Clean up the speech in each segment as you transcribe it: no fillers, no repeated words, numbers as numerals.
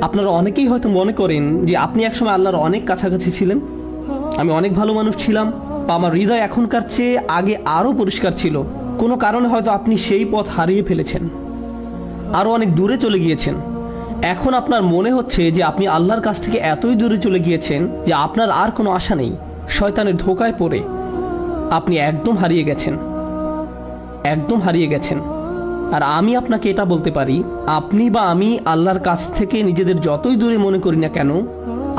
আপনারা অনেকেই হয়তো মনে করেন যে আপনি একসময় আল্লাহর অনেক কাছাকাছি ছিলেন, আমি অনেক ভালো মানুষ ছিলাম, বা আমার হৃদয় এখনকার চেয়ে আগে আরও পরিষ্কার ছিল। কোনো কারণে হয়তো আপনি সেই পথ হারিয়ে ফেলেছেন, আরও অনেক দূরে চলে গিয়েছেন। এখন আপনার মনে হচ্ছে যে আপনি আল্লাহর কাছ থেকে এতই দূরে চলে গিয়েছেন যে আপনার আর কোনো আশা নেই। শয়তানের ধোকায় পড়ে আপনি একদম হারিয়ে গেছেন, একদম হারিয়ে গেছেন। আর আমি আপনাকে এটা বলতে পারি, আপনি বা আমি আল্লাহর কাছ থেকে নিজেদের যতই দূরে মনে করি না কেন,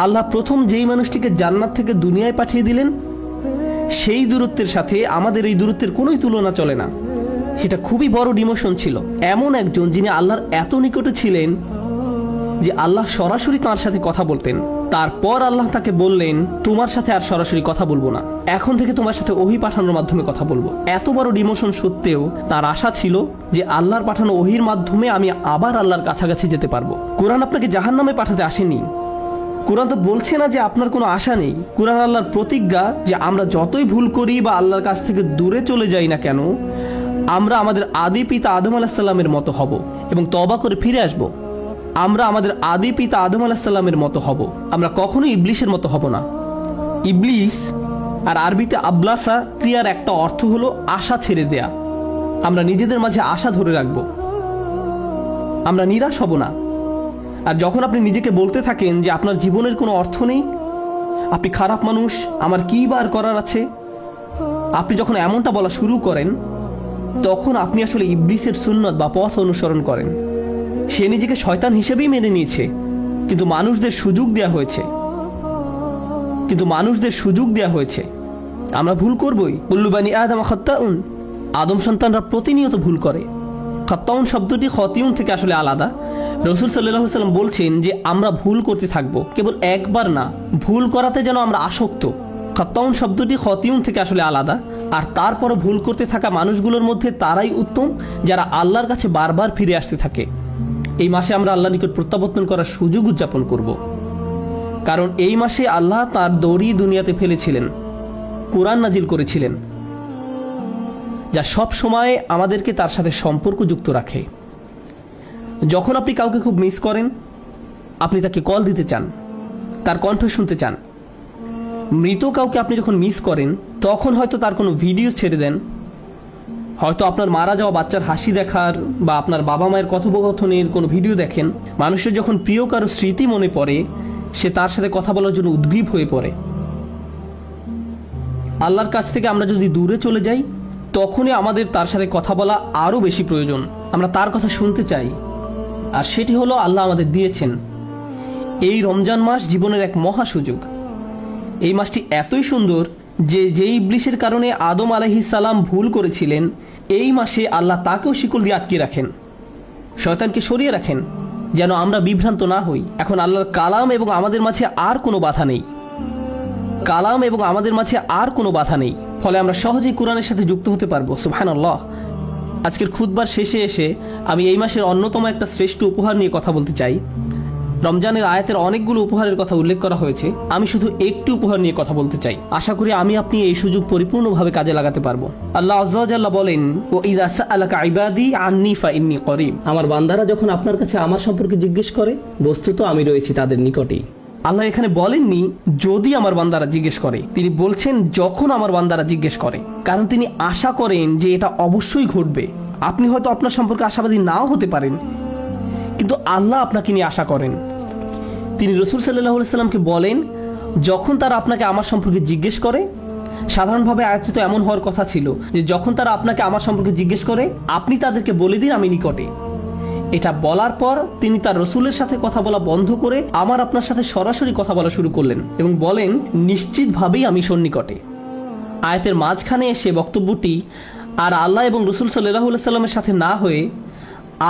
আল্লাহ প্রথম যেই মানুষটিকে জান্নাত থেকে দুনিয়ায় পাঠিয়ে দিলেন, সেই দূরত্বের সাথে আমাদের এই দূরত্বের কোনোই তুলনা চলে না। সেটা খুবই বড় ডিমোশন ছিল। এমন একজন যিনি আল্লাহর এত নিকটে ছিলেন যে আল্লাহ সরাসরি তাঁর সাথে কথা বলতেন। তারপর আল্লাহ তাকে বললেন, তোমার সাথে আর সরাসরি কথা বলবো না, এখন থেকে তোমার সাথে ওহী পাঠানোর মাধ্যমে কথা বলবো। এত বড় ডিমোশন সত্ত্বেও তার আশা ছিল যে আল্লাহর পাঠানো ওহীর মাধ্যমে আমি আবার আল্লাহর কাছাকাছি যেতে পারবো। কোরআন আপনাকে জাহান্নামে পাঠাতে আসেনি। কোরআন তো বলছে না যে আপনার কোনো আশা নেই। কোরআন আল্লাহর প্রতিজ্ঞা যে আমরা যতই ভুল করি বা আল্লাহর কাছ থেকে দূরে চলে যাই না কেন, আমরা আমাদের আদি পিতা আদম আলাইহিস সালামের মতো হব এবং তওবা করে ফিরে আসব। আমরা আমাদের আদি পিতা আদম আলাইহিস সালামের মতো হব, আমরা কখনোই ইবলিসের মতো হব না। ইবলিস আর আরবিতে আবলাসা ক্রিয়ার একটা অর্থ হলো আশা ছেড়ে দেয়া। আমরা নিজেদের মাঝে আশা ধরে রাখব, আমরা নিরাশ হব না। আর যখন আপনি নিজেকে বলতে থাকেন যে আপনার জীবনের কোনো অর্থ নেই, আপনি খারাপ মানুষ, আমার কী বার করার আছে, আপনি যখন এমনটা বলা শুরু করেন, তখন আপনি আসলে ইবলিসের সুন্নত বা পথ অনুসরণ করেন। সে নিজেকে শয়তান হিসেবেই মেনে নিয়েছে, কিন্তু মানুষদের সুযোগ দেয়া হয়েছে। আমরা ভুল করবই। কুল্লু বানি আদম খাত্তাউন, আদম সন্তানরা প্রতিনিয়ত ভুল করে। খাত্তাউন শব্দটি খতিউন থেকে আসলে আলাদা। রাসূল সাল্লাল্লাহু আলাইহি ওয়াসাল্লাম বলছেন যে আমরা ভুল করতে থাকবো, কেবল একবার না, ভুল করাতে যেন আমরা আসক্ত। খাত্তাউন শব্দটি খতিউন থেকে আসলে আলাদা। আর তারপরও ভুল করতে থাকা মানুষগুলোর মধ্যে তারাই উত্তম যারা আল্লাহর কাছে বারবার ফিরে আসতে থাকে। এই মাসে আমরা আল্লাহর নিকট প্রত্যাবর্তন করার সুযোগ উদযাপন করব, কারণ এই মাসে আল্লাহ তার দড়ি দুনিয়াতে ফেলেছিলেন, কোরআন নাজিল করেছিলেন, যা সব সময় আমাদেরকে তার সাথে সম্পর্ক যুক্ত রাখে। যখন আপনি কাউকে খুব মিস করেন, আপনি তাকে কল দিতে চান, তার কণ্ঠ শুনতে চান। মৃত কাউকে আপনি যখন মিস করেন, তখন হয়তো তার কোনো ভিডিও ছেড়ে দেন, হয়তো আপনার মারা যাওয়া বাচ্চার হাসি দেখার বা আপনার বাবা মায়ের কথোপকথনের কোনো ভিডিও দেখেন। মানুষের যখন প্রিয় কারো স্মৃতি মনে পড়ে, সে তার সাথে কথা বলার জন্য উদ্গ্রীব হয়ে পড়ে। আল্লাহর কাছ থেকে আমরা যদি দূরে চলে যাই, তখনই আমাদের তার সাথে কথা বলা আরও বেশি প্রয়োজন। আমরা তার কথা শুনতে চাই, আর সেটি হলো আল্লাহ আমাদের দিয়েছেন। এই রমজান মাস জীবনের এক মহা সুযোগ। এই মাসটি এতই সুন্দর যে যেই ইবলিসের কারণে আদম আলাইহিস সালাম ভুল করেছিলেন, এই মাসে আল্লাহ তাকেও শিকল দিয়ে আটকে রাখেন, শয়তানকে সরিয়ে রাখেন, যেন আমরা বিভ্রান্ত না হই। এখন আল্লাহর কালাম এবং আমাদের মাঝে আর কোনো বাধা নেই, ফলে আমরা সহজেই কোরআনের সাথে যুক্ত হতে পারবো। সুবহানাল্লাহ। আজকের খুতবার শেষে এসে আমি এই মাসের অন্যতম একটা শ্রেষ্ঠ উপহার নিয়ে কথা বলতে চাই। রমজানের আয়াতের অনেকগুলো উপহারের কথা উল্লেখ করা হয়েছে, আমি শুধু একটি উপহার নিয়ে কথা বলতে চাই। আশা করি আপনি এই সুযোগ পরিপূর্ণভাবে কাজে লাগাতে পারবো। আল্লাহ আযজা ওয়া জাল্লা বলেন, ও ইযা সাআলাকা ইবাদি আন্নী ফাইন্নী করিব, আমার বান্দারা যখন আপনার কাছে আমার সম্পর্কে জিজ্ঞেস করে, বস্তুত আমি রয়েছি তাদের নিকটেই। আল্লাহ এখানে বলেননি যদি আমার বান্দারা জিজ্ঞেস করে, তিনি বলছেন যখন আমার বান্দারা জিজ্ঞেস করে, কারণ তিনি আশা করেন যে এটা অবশ্যই ঘটবে। আপনি হয়তো আপনার সম্পর্কে আশাবাদী নাও হতে পারেন, কিন্তু আল্লাহ আপনাকে নিয়ে আশা করেন। তিনি রাসূল সাল্লাল্লাহু আলাইহি সাল্লামকে বলেন, যখন তারা আপনাকে আমার সম্পর্কে জিজ্ঞেস করে, সাধারণভাবে আয়াতটি তো এমন হওয়ার কথা ছিল যে যখন তারা আপনাকে আমার সম্পর্কে জিজ্ঞেস করে, আপনি তাদেরকে বলে দিন আমি নিকটে। এটা বলার পর তিনি তার রাসূলের সাথে কথা বলা বন্ধ করে আপনার সাথে সরাসরি কথা বলা শুরু করলেন এবং বলেন, নিশ্চিতভাবেই আমি সন্নিকটে। আয়াতের মাঝখানে এসে বক্তব্যটি আর আল্লাহ এবং রাসূল সাল্লাল্লাহু আলাইহি সাল্লামের সাথে না হয়ে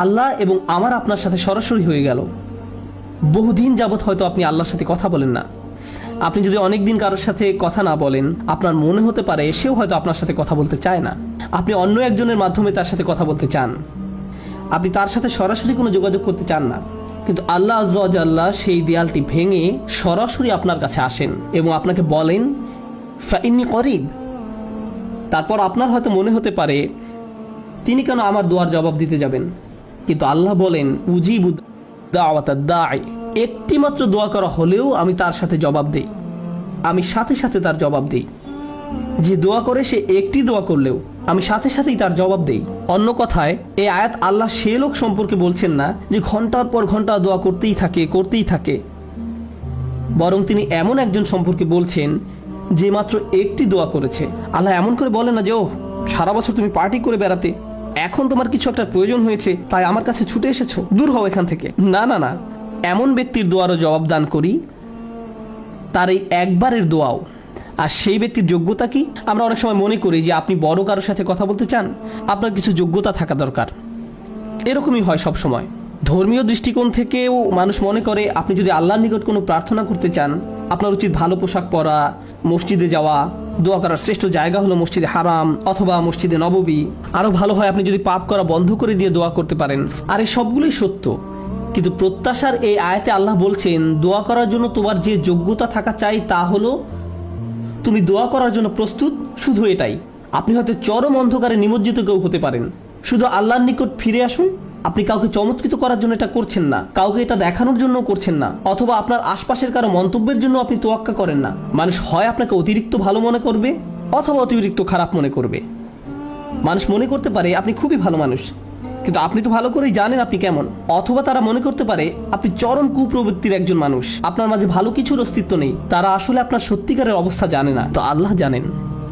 আল্লাহ এবং আপনার সাথে সরাসরি হয়ে গেল। বহুদিন যাবৎ হয়তো আপনি আল্লাহর সাথে কথা বলেন না। আপনি যদি অনেক দিন কারোর সাথে কথা না বলেন, আপনার মনে হতে পারে সেও হয়তো আপনার সাথে কথা বলতে চায় না। আপনি অন্য একজনের মাধ্যমে তার সাথে কথা বলতে চান, আপনি তার সাথে সরাসরি কোনো যোগাযোগ করতে চান না। কিন্তু আল্লাহ আযজা ওয়া জাল্লা সেই দেয়ালটি ভেঙে সরাসরি আপনার কাছে আসেন এবং আপনাকে বলেন, ফাইন্নী করিব। তারপর আপনার হয়তো মনে হতে পারে তিনি কেন আমার দোয়ার জবাব দিতে যাবেন, কিন্তু আল্লাহ বলেন, উজিবু দাওয়াতাদ দাঈ একটি মাত্র দোয়া করা হলেও আমি তার সাথে জবাব দেই, আমি সাথে সাথে তার জবাব দেই। যে দোয়া করে সে একটি দোয়া করলেও আমি সাথে সাথেই তার জবাব দেই। অন্য কথায় এই আয়াত আল্লাহ সে লোক সম্পর্কে বলছেন না যে ঘন্টার পর ঘন্টা দোয়া করতেই থাকে, বরং তিনি এমন একজন সম্পর্কে বলছেন যে মাত্র একটি দোয়া করেছে। আল্লাহ এমন করে বলেন না যে ও সারা বছর তুমি পার্টি করে বেড়াতে, এখন তোমার কিছু একটা প্রয়োজন হয়েছে তাই আমার কাছে ছুটে এসেছো, দূর হও এখান থেকে। না না না, এমন ব্যক্তির দোয়ারও জবাব দান করি, তার এই একবারের দোয়াও। আর সেই ব্যক্তির যোগ্যতা কি? আমরা অনেক সময় মনে করি যে আপনি বড় কারোর সাথে কথা বলতে চান, আপনার কিছু যোগ্যতা থাকা দরকার। এরকমই হয় সব সময়। ধর্মীয় দৃষ্টিকোণ থেকেও মানুষ মনে করে আপনি যদি আল্লাহর নিকট কোনো প্রার্থনা করতে চান, আপনার উচিত ভালো পোশাক পরা, মসজিদে যাওয়া, দোয়া করার শ্রেষ্ঠ জায়গা হলো মসজিদে হারাম অথবা মসজিদে নববী। আরও ভালো হয় আপনি যদি পাপ করা বন্ধ করে দিয়ে দোয়া করতে পারেন। আর এই সবগুলোই সত্য, কিন্তু প্রত্যাশার এই আয়াতে আল্লাহ বলছেন দোয়া করার জন্য তোমার যে যোগ্যতা থাকা চাই তা হলো তুমি দোয়া করার জন্য প্রস্তুত। শুধু এটাই। আপনি হয়তো চরম অন্ধকারে নিমজ্জিত কেউ হতে পারেন, শুধু আল্লাহর নিকট ফিরে আসুন। আপনি কাউকে চমৎকৃত করার জন্য এটা করছেন না, কাউকে এটা দেখানোর জন্য করছেন না, অথবা আপনার আশপাশের কারো মন্তব্যের জন্য আপনি তোয়াক্কা করেন না। মানুষ হয় আপনাকে অতিরিক্ত ভালো মনে করবে অথবা অতিরিক্ত খারাপ মনে করবে। মানুষ মনে করতে পারে আপনি খুবই ভালো মানুষ, কিন্তু আপনি তো ভালো করেই জানেন আপনি কেমন। অথবা তারা মনে করতে পারে আপনি চরম কুপ্রবৃত্তির একজন মানুষ, আপনার মাঝে ভালো কিছুর অস্তিত্ব নেই। তারা আসলে আপনার সত্যিকারের অবস্থা জানে না। তো আল্লাহ জানেন,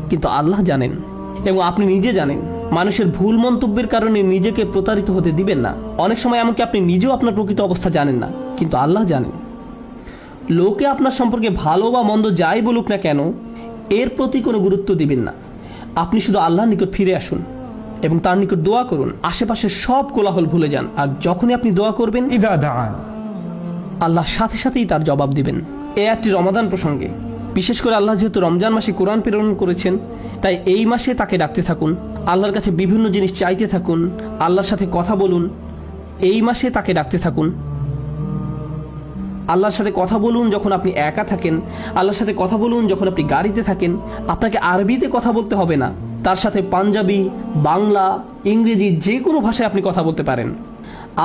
কিন্তু আল্লাহ জানেন এবং আপনি নিজে জানেন। মানুষের ভুল মন্তব্যের কারণে নিজেকে প্রতারিত হতে দিবেন না। অনেক সময় এমনকি আপনি নিজেও আপনার প্রকৃত অবস্থা জানেন না, কিন্তু আল্লাহ জানেন। লোকে আপনার সম্পর্কে ভালো বা মন্দ যাই বলুক না কেন, এর প্রতি কোনো গুরুত্ব দিবেন না। আপনি শুধু আল্লাহর নিকট ফিরে আসুন এবং তার নিকট দোয়া করুন। আশেপাশের সব কোলাহল ভুলে যান। আর যখনই আপনি দোয়া করবেন, আল্লাহ সাথে সাথেই তার জবাব দিবেন। এই একটি রমাদান প্রসঙ্গে, বিশেষ করে আল্লাহ যেহেতু রমজান মাসে কোরআন প্রেরণ করেছেন, তাই এই মাসে তাকে ডাকতে থাকুন, আল্লাহর কাছে বিভিন্ন জিনিস চাইতে থাকুন, আল্লাহর সাথে কথা বলুন। এই মাসে তাকে ডাকতে থাকুন, আল্লাহর সাথে কথা বলুন যখন আপনি একা থাকেন, আল্লাহর সাথে কথা বলুন যখন আপনি গাড়িতে থাকেন। আপনাকে আরবিতে কথা বলতে হবে না, তার সাথে পাঞ্জাবি, বাংলা, ইংরেজি যে কোনো ভাষায় আপনি কথা বলতে পারেন।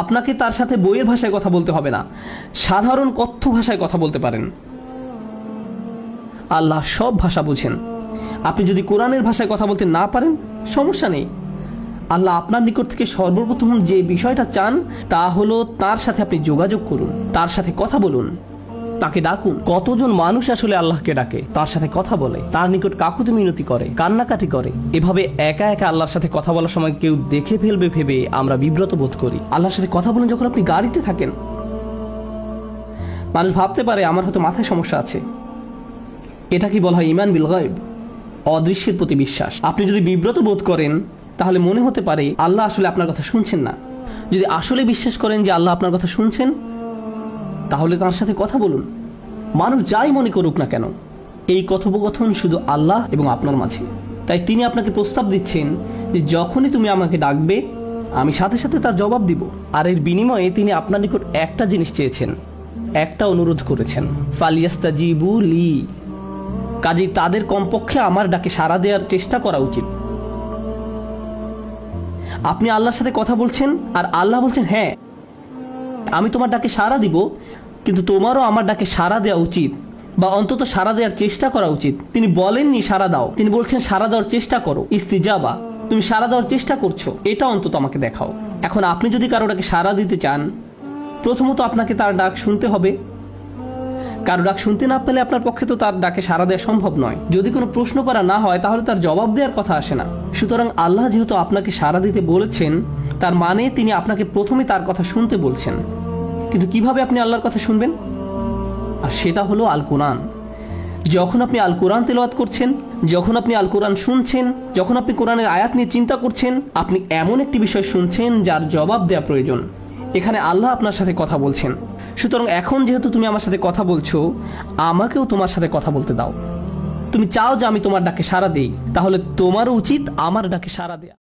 আপনাকে তার সাথে বইয়ের ভাষায় কথা বলতে হবে না, সাধারণ কথ্য ভাষায় কথা বলতে পারেন। আল্লাহ সব ভাষা বুঝেন। আপনি যদি কোরআনের ভাষায় কথা বলতে না পারেন, সমস্যা নেই। আল্লাহ আপনার নিকট থেকে সর্বপ্রথম যে বিষয়টা চান তা হলো তার সাথে আপনি যোগাযোগ করুন, তার সাথে কথা বলুন, তাকে ডাকুন। কতজন মানুষ আসলে আল্লাহকে ডাকে, তার সাথে কথা বলে, তার নিকট কাকুতি মিনতি করে, কান্নাকাটি করে। এভাবে একা একা আল্লাহর সাথে কথা বলার সময় কেউ দেখে ফেলবে ভেবে আমরা বিব্রত বোধ করি। আল্লাহর সাথে কথা বলুন যখন আপনি গাড়িতে থাকেন। মানুষ ভাবতে পারে আমার হয়তো মাথায় সমস্যা আছে। এটা কি বলা হয় ঈমান বিল গায়ব, অদৃশ্যের প্রতি বিশ্বাস। আপনি যদি বিব্রত বোধ করেন তাহলে মনে হতে পারে আল্লাহ আসলে আপনার কথা শুনছেন না। যদি আসলে বিশ্বাস করেন যে আল্লাহ আপনার কথা শুনছেন, তাহলে তার সাথে কথা বলুন, মানুষ যাই মনে করুক না কেন। এই কথোপকথন শুধু আল্লাহ এবং আপনার মাঝে। তাই তিনি আপনাকে প্রস্তাব দিচ্ছেন যে যখনই তুমি আমাকে ডাকবে, আমি সাথে সাথে তার জবাব দিব। আর এর বিনিময়ে তিনি আপনার নিকট একটা জিনিস চেয়েছেন, একটা অনুরোধ করেছেন, ফালিয়াস্তাজিবু লি। কাজেই তাদের কমপক্ষে আমার ডাকে সাড়া দেওয়ার চেষ্টা করা উচিত। আপনি আল্লাহর সাথে কথা বলছেন আর আল্লাহ বলছেন হ্যাঁ আমি তোমার ডাকে সাড়া দিব, কিন্তু তোমারও আমার ডাকে সাড়া দেওয়া উচিত, বা অন্তত সাড়া দেওয়ার চেষ্টা করা উচিত। তিনি বলেননি সাড়া দাও, তিনি বলছেন সাড়া দেওয়ার চেষ্টা করো। ইস্তিজাবা, তুমি সাড়া দেওয়ার চেষ্টা করছো, এটা অন্তত আমাকে দেখাও। এখন আপনি যদি কারো ডাকে সাড়া দিতে চান, প্রথমত আপনাকে তার ডাক শুনতে হবে। কারো ডাক শুনতে না পেলে আপনার পক্ষে তো তার ডাকে সাড়া দেওয়া সম্ভব নয়। যদি কোনো প্রশ্ন করা না হয় তাহলে তার জবাব দেওয়ার কথা আসে না। সুতরাং আল্লাহ যেহেতু আপনাকে সাড়া দিতে বলেছেন, তার মানে তিনি আপনাকে প্রথমে তার কথা শুনতে বলছেন। কিন্তু কিভাবে আপনি আল্লাহর কথা শুনবেন? আর সেটা হলো আল কোরআন। যখন আপনি আল কোরআন তেলাওয়াত করছেন, যখন আপনি আল কোরআন শুনছেন, যখন আপনি কোরআনের আয়াত নিয়ে চিন্তা করছেন, আপনি এমন একটি বিষয় শুনছেন যার জবাব দেওয়া প্রয়োজন। এখানে আল্লাহ আপনার সাথে কথা বলছেন। সুতরাং এখন যেহেতু তুমি আমার সাথে কথা বলছো, আমাকেও তোমার সাথে কথা বলতে দাও। তুমি চাও যে আমি তোমার ডাকে সাড়া দিই, তাহলে তোমারও উচিত আমার ডাকে সাড়া দেয়া।